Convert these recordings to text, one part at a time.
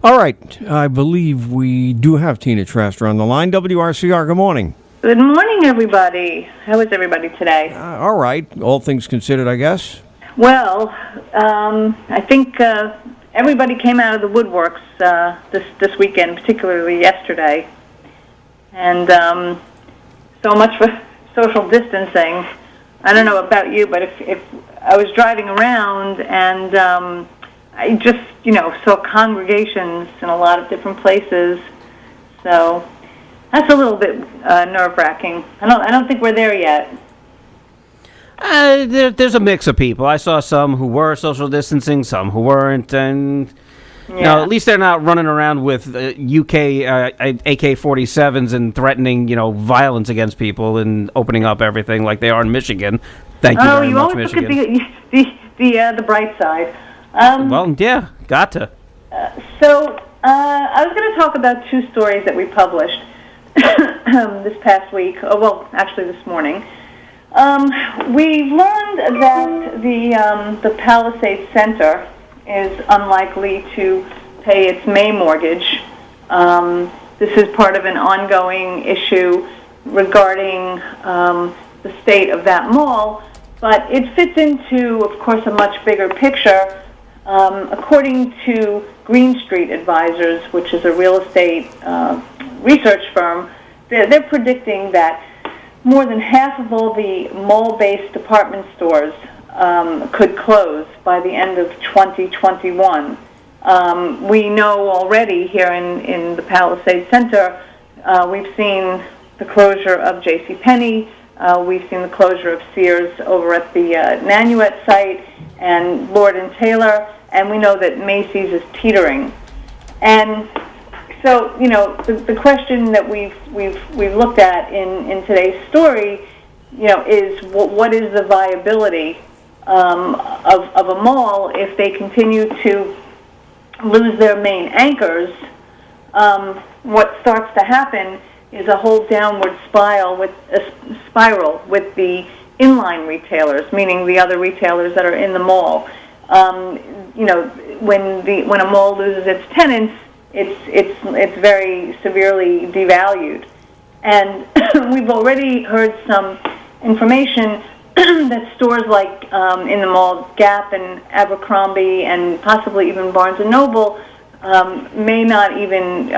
All right, I believe we do have Tina Traster on the line. WRCR, good morning. Good morning, everybody. How is everybody today? All right, all things considered, I guess. Well, I think everybody came out of the woodworks this weekend, particularly yesterday. And so much for social distancing. I don't know about you, but if I was driving around and I just, saw congregations in a lot of different places. So that's a little bit nerve-wracking. I don't think we're there yet. There's a mix of people. I saw some who were social distancing, some who weren't, and at least they're not running around with UK AK-47s and threatening, violence against people and opening up everything like they are in Michigan. Thank you very much, Michigan. Oh, you always look at the bright side. Well, yeah, got to. So I was going to talk about two stories that we published this past week. Actually this morning. We learned that the Palisades Center is unlikely to pay its May mortgage. This is part of an ongoing issue regarding the state of that mall, but it fits into, of course, a much bigger picture. According to Green Street Advisors, which is a real estate research firm, they're predicting that more than half of all the mall-based department stores could close by the end of 2021. We know already here in the Palisades Center, we've seen the closure of JCPenney, we've seen the closure of Sears over at the Nanuet site, and Lord & Taylor, and we know that Macy's is teetering. And so, the question that we've looked at in today's story, is what is the viability of a mall if they continue to lose their main anchors? What starts to happen is a whole downward spiral with the inline retailers, meaning the other retailers that are in the mall. When a mall loses its tenants, it's very severely devalued. And we've already heard some information that stores like in the mall, Gap and Abercrombie and possibly even Barnes & Noble may not even,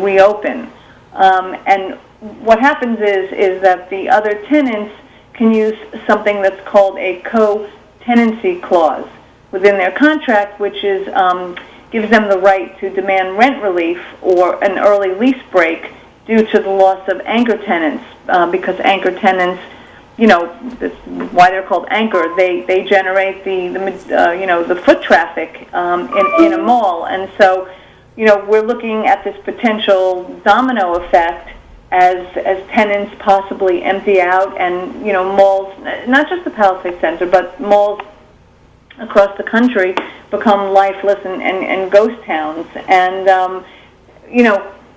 reopen. And what happens is that the other tenants can use something that's called a co-tenancy clause within their contract, which is gives them the right to demand rent relief or an early lease break due to the loss of anchor tenants, because anchor tenants, that's why they're called anchor. They generate the foot traffic in a mall, and so we're looking at this potential domino effect as tenants possibly empty out, and malls, not just the Palisades Center, but malls across the country become lifeless and ghost towns. And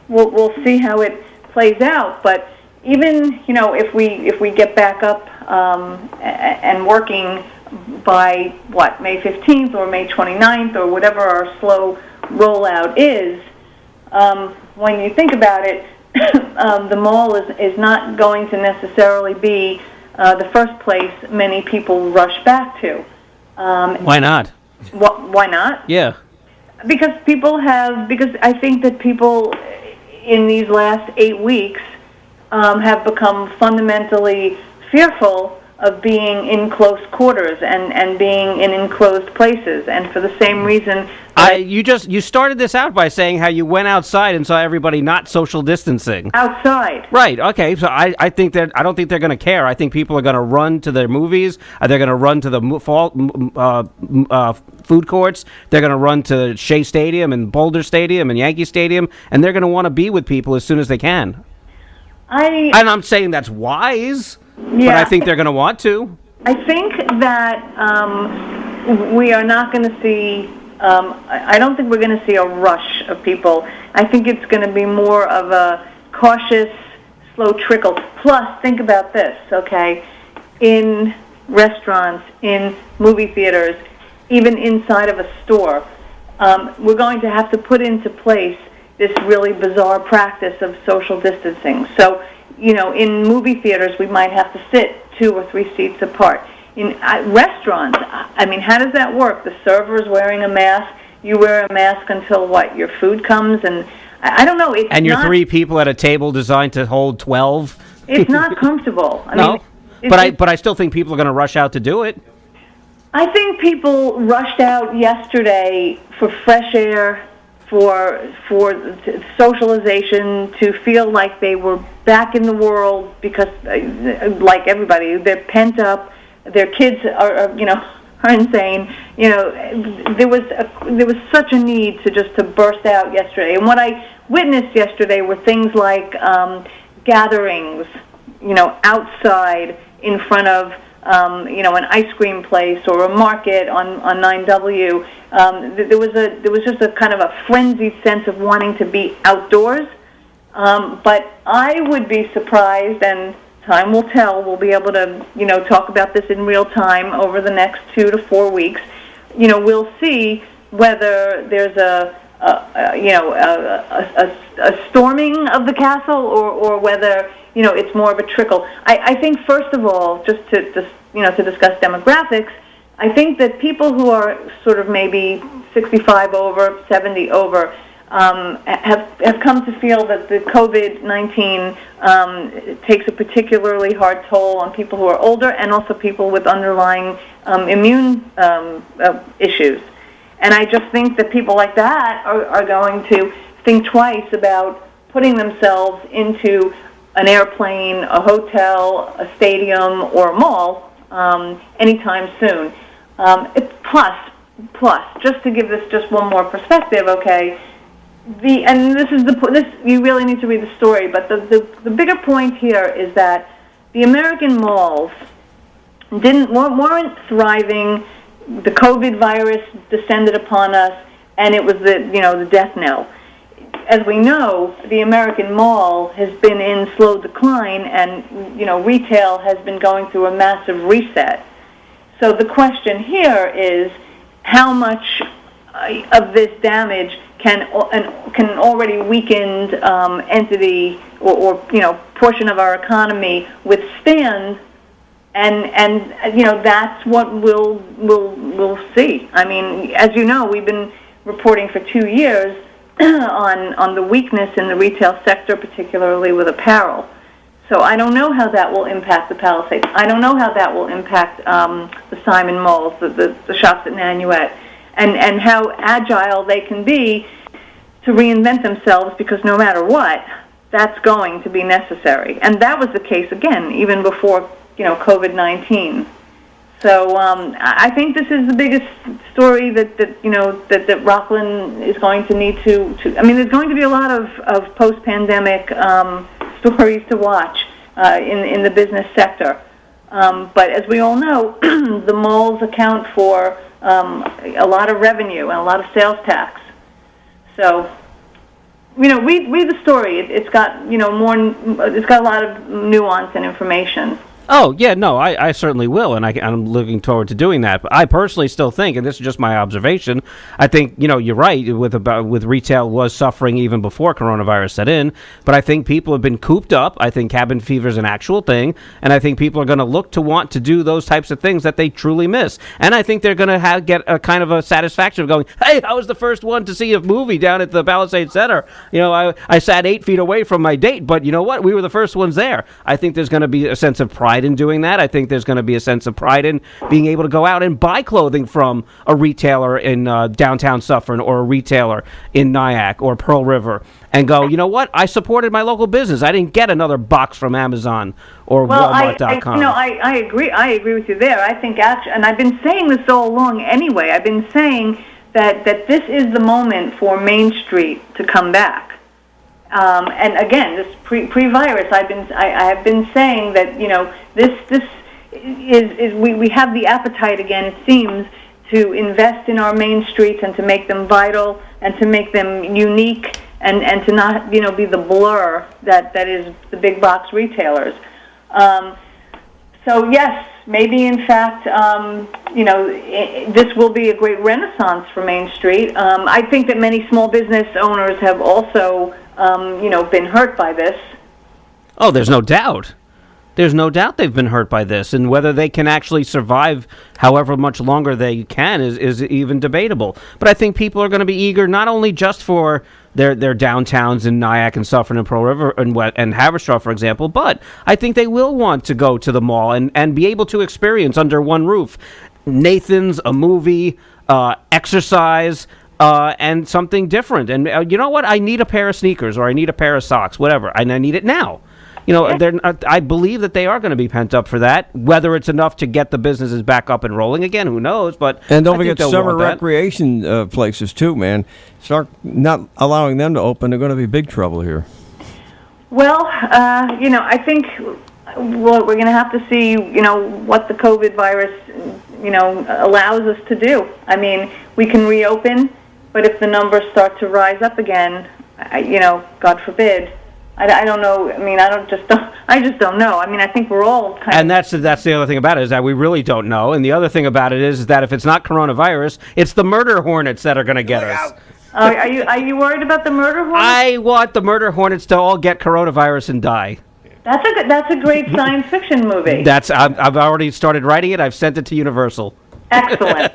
we'll see how it plays out. But even if we get back up and working by May 15th or May 29th or whatever our slow rollout is, when you think about it, the mall is not going to necessarily be the first place many people rush back to. Why not? Why not? Yeah. Because I think that people in these last 8 weeks have become fundamentally fearful of being in close quarters and being in enclosed places, and for the same reason. You started this out by saying how you went outside and saw everybody not social distancing. Outside. Right. Okay. So I don't think they're going to care. I think people are going to run to their movies. They're going to run to the food courts. They're going to run to Shea Stadium and Boulder Stadium and Yankee Stadium, and they're going to want to be with people as soon as they can. And I'm saying that's wise, but I think they're going to want to. I think that we are not going to see. I don't think we're going to see a rush of people. I think it's going to be more of a cautious, slow trickle. Plus, think about this, okay? In restaurants, in movie theaters, even inside of a store, we're going to have to put into place this really bizarre practice of social distancing. So, in movie theaters, we might have to sit 2 or 3 seats apart. In restaurants, I mean, how does that work? The server's wearing a mask. You wear a mask until what? Your food comes, and I don't know. And you're 3 people at a table designed to hold 12. It's not comfortable. I No, mean, but I still think people are going to rush out to do it. I think people rushed out yesterday for fresh air, for socialization, to feel like they were back in the world because, like everybody, they're pent up. Their kids are insane. There was such a need to burst out yesterday. And what I witnessed yesterday were things like gatherings, outside in front of an ice cream place or a market on 9W. There was just a kind of a frenzied sense of wanting to be outdoors. But I would be surprised, and time will tell. We'll be able to, talk about this in real time over the next 2 to 4 weeks. We'll see whether there's a storming of the castle or whether it's more of a trickle. I think first of all, just to discuss demographics, I think that people who are sort of maybe 65 over, 70 over, have come to feel that the COVID-19 takes a particularly hard toll on people who are older and also people with underlying immune issues. And I just think that people like that are going to think twice about putting themselves into an airplane, a hotel, a stadium, or a mall anytime soon. Plus, just to give this just one more perspective, okay, this you really need to read the story, but the bigger point here is that the American malls weren't thriving. The COVID virus descended upon us, and it was the death knell. As we know, the American mall has been in slow decline, and retail has been going through a massive reset. So the question here is, how much of this damage can an already weakened entity or portion of our economy withstand? And that's what we'll see. I mean, as you know, we've been reporting for 2 years on the weakness in the retail sector, particularly with apparel. So I don't know how that will impact the Palisades. I don't know how that will impact the Simon malls, the shops at Nanuet, and how agile they can be to reinvent themselves, because no matter what, that's going to be necessary. And that was the case, again, even before COVID-19. So I think this is the biggest story that Rockland is going to need to. I mean, there's going to be a lot of post-pandemic stories to watch in the business sector. But as we all know, the malls account for a lot of revenue and a lot of sales tax. So, read the story. It's got it's got a lot of nuance and information. Oh, yeah, no, I certainly will, and I'm looking forward to doing that. But I personally still think, and this is just my observation, I think, you're right, with retail was suffering even before coronavirus set in, but I think people have been cooped up. I think cabin fever is an actual thing, and I think people are going to look to want to do those types of things that they truly miss. And I think they're going to get a kind of a satisfaction of going, hey, I was the first one to see a movie down at the Palisades Center. I sat 8 feet away from my date, but you know what? We were the first ones there. I think there's going to be a sense of pride in doing that. I think there's going to be a sense of pride in being able to go out and buy clothing from a retailer in downtown Suffern, or a retailer in Nyack or Pearl River, and go, you know what? I supported my local business. I didn't get another box from Amazon or Walmart.com. I agree. I agree with you there. I think and I've been saying this all along anyway. I've been saying that this is the moment for Main Street to come back. And again, this pre-virus, I have been saying that this is we have the appetite again, it seems, to invest in our main streets and to make them vital and to make them unique and to not be the blur that is the big box retailers. So yes, maybe in fact, this will be a great renaissance for Main Street. I think that many small business owners have also, been hurt by this. Oh, there's no doubt. There's no doubt they've been hurt by this, and whether they can actually survive however much longer they can is even debatable. But I think people are going to be eager not only just for their downtowns in Nyack and Suffern and Pearl River and Haverstraw, for example, but I think they will want to go to the mall and be able to experience under one roof Nathan's, a movie, exercise, and something different. And you know what? I need a pair of sneakers or I need a pair of socks, whatever, and I need it now. I believe that they are going to be pent up for that. Whether it's enough to get the businesses back up and rolling again, who knows? But and don't forget summer recreation places too, man. Start not allowing them to open. They're going to be big trouble here. Well, I think we're going to have to see, what the COVID virus, allows us to do. I mean, we can reopen, but if the numbers start to rise up again, God forbid. I don't know. I mean, I just don't know. I mean, I think we're all kind of... And that's the other thing about it, is that we really don't know. And the other thing about it is that if it's not coronavirus, it's the murder hornets that are going to get us. Are you worried about the murder hornets? I want the murder hornets to all get coronavirus and die. That's a great science fiction movie. I've already started writing it. I've sent it to Universal. Excellent.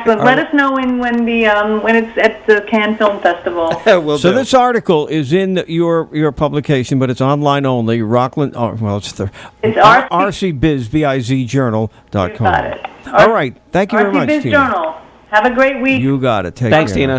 Let us know when it's at the Cannes Film Festival. So this article is in your publication, but it's online only. Rockland. It's RCBizJournal.com. You got it. All right. Thank you very much, Tina. Journal. Have a great week. You got it. Thanks, Tina.